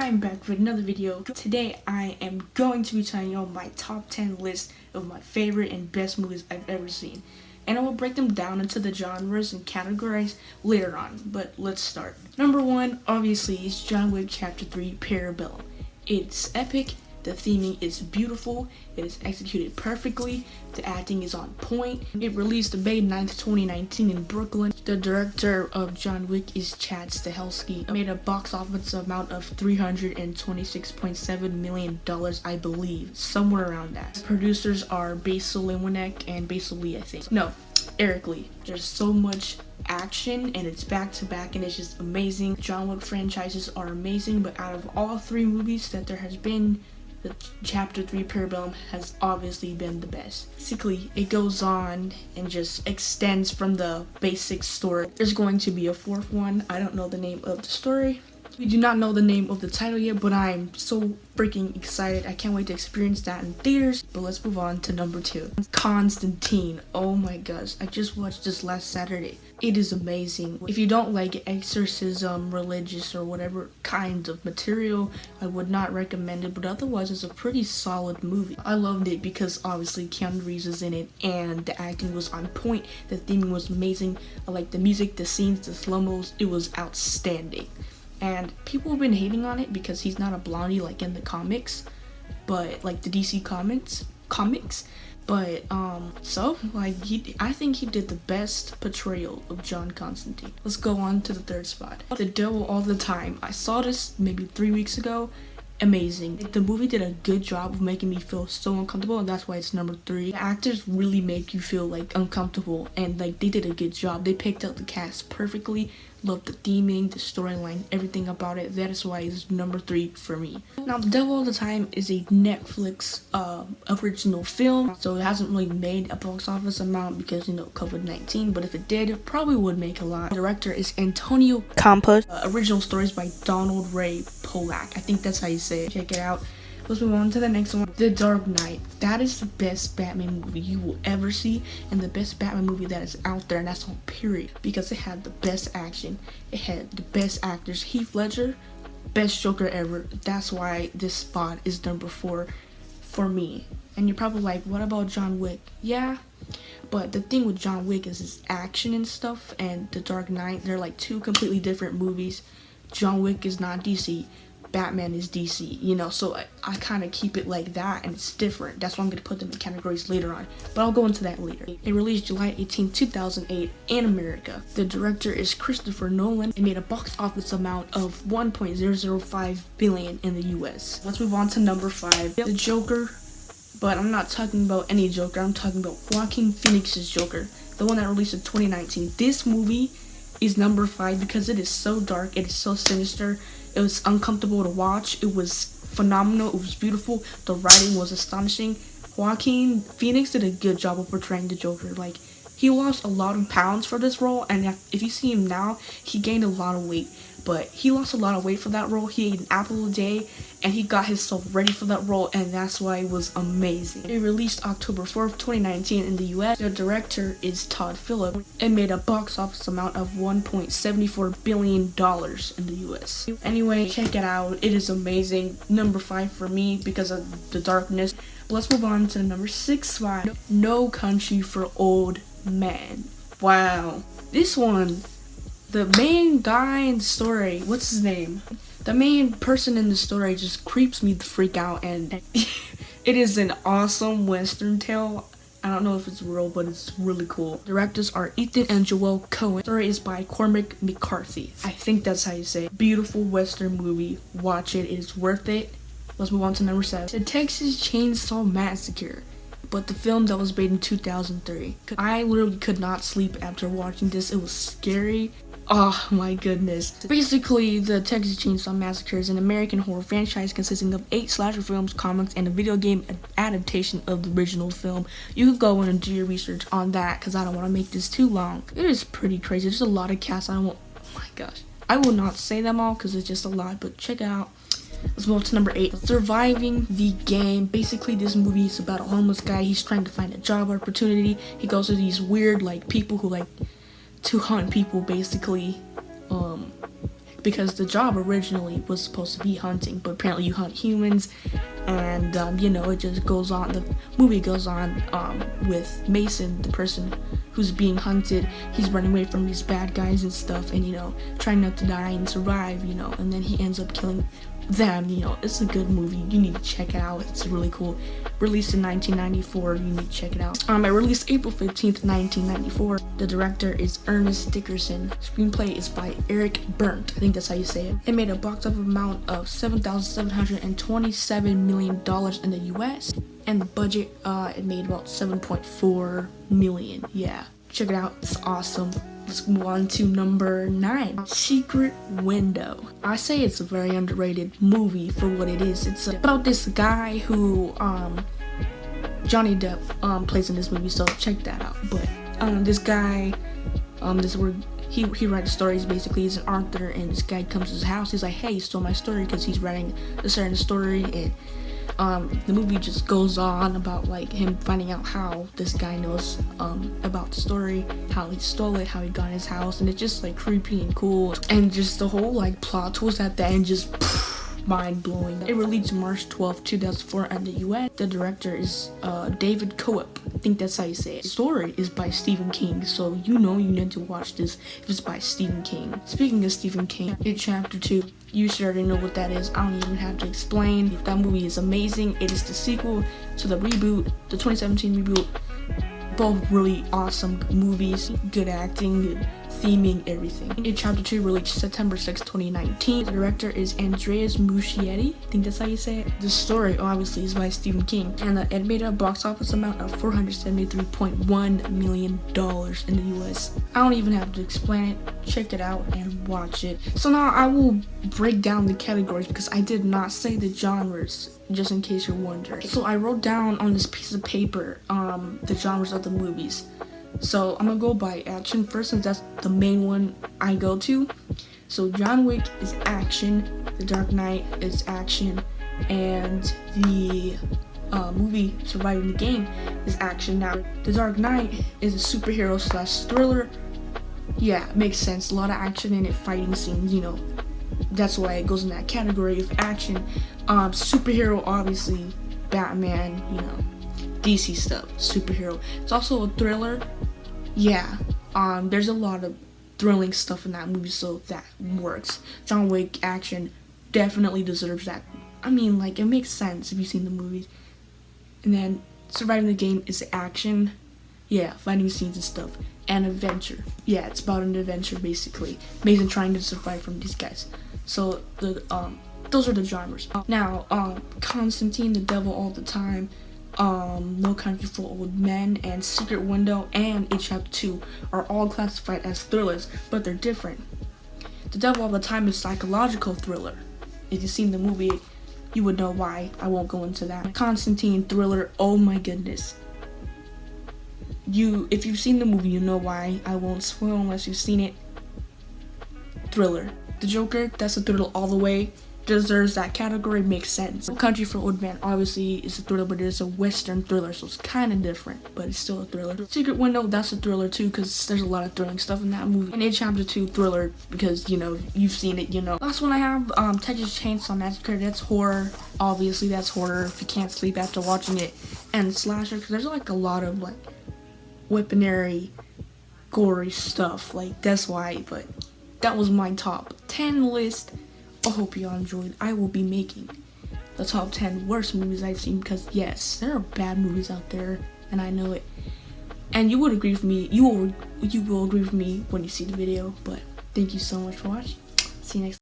I'm back with another video. Today I am going to be telling you my top 10 list of my favorite and best movies I've ever seen. And I will break them down into the genres and categories later on, but let's start. Number 1, obviously, is John Wick Chapter 3 Parabellum. It's epic, the theming is beautiful, it is executed perfectly, the acting is on point. It released May 9th, 2019 in Brooklyn. The director of John Wick is Chad Stahelski. It made a box office amount of $326.7 million, I believe, somewhere around that. The producers are Basil Lewinek and Basil Lee, I think. No, Eric Lee. There's so much action and it's back to back and it's just amazing. John Wick franchises are amazing, but out of all 3 movies that there has been, the Chapter 3 Parabellum has obviously been the best. Basically, it goes on and just extends from the basic story. There's going to be a 4th one. I don't know the name of the story. We do not know the name of the title yet, but I'm so freaking excited. I can't wait to experience that in theaters. But let's move on to number 2. Constantine. Oh my gosh, I just watched this last Saturday. It is amazing. If you don't like exorcism, religious, or whatever kind of material, I would not recommend it, but otherwise it's a pretty solid movie. I loved it because obviously Keanu Reeves is in it and the acting was on point. The theming was amazing. I liked the music, the scenes, the slow-mos. It was outstanding. And people have been hating on it because he's not a blondie like in the comics, but like the DC comics. But I think he did the best portrayal of John Constantine. Let's go on to the 3rd spot. The Devil All the Time. I saw this maybe 3 weeks ago. Amazing. The movie did a good job of making me feel so uncomfortable, and that's why it's number 3. The actors really make you feel like uncomfortable, and like they did a good job. They picked out the cast perfectly. Loved the theming, the storyline, everything about it. That is why it's number 3 for me. Now, The Devil All the Time is a Netflix original film, so it hasn't really made a box office amount because, COVID-19, but if it did, it probably would make a lot. The director is Antonio Campos. Original stories by Donald Ray Polak. I think that's how you say it. Check it out. Let's move on to the next one. The Dark Knight. That is the best Batman movie you will ever see, and the best Batman movie that is out there, and that's on period, because it had the best action. It had the best actors. Heath Ledger, best Joker ever. That's why this spot is number 4 for me. And you're probably like, what about John Wick? Yeah, but the thing with John Wick is his action and stuff, and The Dark Knight, they're like 2 completely different movies. John Wick is not DC. Batman is DC, so I kind of keep it like that, and it's different. That's why I'm going to put them in categories later on, but I'll go into that later. It released July 18, 2008 in America. The director is Christopher Nolan. It made a box office amount of $1.005 billion in the US. Let's move on to number 5, The Joker, but I'm not talking about any Joker. I'm talking about Joaquin Phoenix's Joker, the one that released in 2019. This movie is number 5 because it is so dark, it is so sinister. It was uncomfortable to watch. It was phenomenal. It was beautiful. The writing was astonishing. Joaquin Phoenix did a good job of portraying the Joker. Like, he lost a lot of pounds for this role, and if you see him now, he gained a lot of weight. But he lost a lot of weight for that role. He ate an apple a day, and he got himself ready for that role, and that's why it was amazing. It released October 4th, 2019 in the US. The director is Todd Phillips. It made a box office amount of $1.74 billion in the US. Anyway, check it out. It is amazing. Number 5 for me because of the darkness. Let's move on to number 6 spot. No Country for Old Men. Wow. This one, the main guy in the story, what's his name? The main person in the story just creeps me the freak out, and it is an awesome Western tale. I don't know if it's real, but it's really cool. Directors are Ethan and Joel Coen. The story is by Cormac McCarthy. I think that's how you say it. Beautiful Western movie. Watch it. It is worth it. Let's move on to number 7. The Texas Chainsaw Massacre, but the film that was made in 2003. I literally could not sleep after watching this. It was scary. Oh my goodness. Basically, the Texas Chainsaw Massacre is an American horror franchise consisting of 8 slasher films, comics, and a video game adaptation of the original film. You can go in and do your research on that because I don't want to make this too long. It is pretty crazy. There's a lot of casts. Oh my gosh. I will not say them all because it's just a lot, but check it out. Let's move on to number 8. Surviving the Game. Basically, this movie is about a homeless guy. He's trying to find a job opportunity. He goes to these weird, people who to hunt people, basically. because the job originally was supposed to be hunting, but apparently you hunt humans, and you know, it just goes on. The movie goes on with Mason, the person who's being hunted. He's running away from these bad guys and stuff, and you know, trying not to die and survive, you know, and then he ends up killing them. You know, it's a good movie. You need to check it out. It's really cool. Released in 1994. You need to check it out. It released April 15th, 1994. The director is Ernest Dickerson. Screenplay is by Eric Berndt. I think that's how you say it. It made a box office amount of $7,727 million in the US, and the budget it made about $7.4 million. Yeah, check it out. It's awesome. Let's move on to number 9, Secret Window. I say it's a very underrated movie for what it is. It's about this guy who Johnny Depp plays in this movie, so check that out. But this guy, this is where he writes stories. Basically, he's an author, and this guy comes to his house. He's like, hey, you stole my story, because he's writing a certain story, and the movie just goes on about like him finding out how this guy knows about the story, how he stole it, how he got in his house, and it's just like creepy and cool, and just the whole like plot twist at the end, just mind-blowing. It released March 12, 2004 in the US. The director is David Coep. I think that's how you say it. The story is by Stephen King, so you know you need to watch this if it's by Stephen King. Speaking of Stephen King, It Chapter 2. You should already know what that is. I don't even have to explain. That movie is amazing. It is the sequel to the reboot, the 2017 reboot. Both really awesome movies. Good acting, good theming, everything. It Chapter 2 released September 6, 2019. The director is Andreas Muschietti. I think that's how you say it. The story, obviously, is by Stephen King. And it made a box office amount of $473.1 million in the US. I don't even have to explain it. Check it out and watch it. So now I will break down the categories, because I did not say the genres, just in case you're wondering. So I wrote down on this piece of paper the genres of the movies. So I'm gonna go by action first, since that's the main one I go to. So John Wick is action, The Dark Knight is action, and the movie Surviving the Game is action. Now, The Dark Knight is a superhero / thriller. Yeah, makes sense. A lot of action in it, fighting scenes, you know. That's why it goes in that category of action. Superhero, obviously, Batman, you know, DC stuff, superhero. It's also a thriller. Yeah, there's a lot of thrilling stuff in that movie, so that works. John Wick action definitely deserves that. I mean, like, it makes sense if you've seen the movies. And then Surviving the Game is action. Yeah, fighting scenes and stuff. And adventure. Yeah, it's about an adventure, basically. Mason trying to survive from these guys. So, those are the genres. Now, Constantine, The Devil All the Time, No Country for Old Men, and Secret Window, and It Chapter 2 are all classified as thrillers, but they're different. The Devil All the Time is psychological thriller. If you've seen the movie, you would know why. I won't go into that. Constantine, thriller, oh my goodness. If you've seen the movie, you know why. I won't spoil unless you've seen it. Thriller. The Joker, that's a thriller all the way. Deserves that category, makes sense. Country for Old Men obviously is a thriller, but it's a western thriller, so it's kind of different, but it's still a thriller. Secret Window, that's a thriller too, because there's a lot of thrilling stuff in that movie. And It Chapter 2, thriller, because, you know, you've seen it, you know. Last one I have, Texas Chainsaw Massacre, that's horror. Obviously, that's horror if you can't sleep after watching it. And slasher, because there's like a lot of like weaponry, gory stuff, like that's why. But that was my top 10 list. I hope you all enjoyed. I will be making the top 10 worst movies I've seen, because yes, there are bad movies out there, and I know it. And you would agree with me. You will agree with me when you see the video. But thank you so much for watching. See you next time.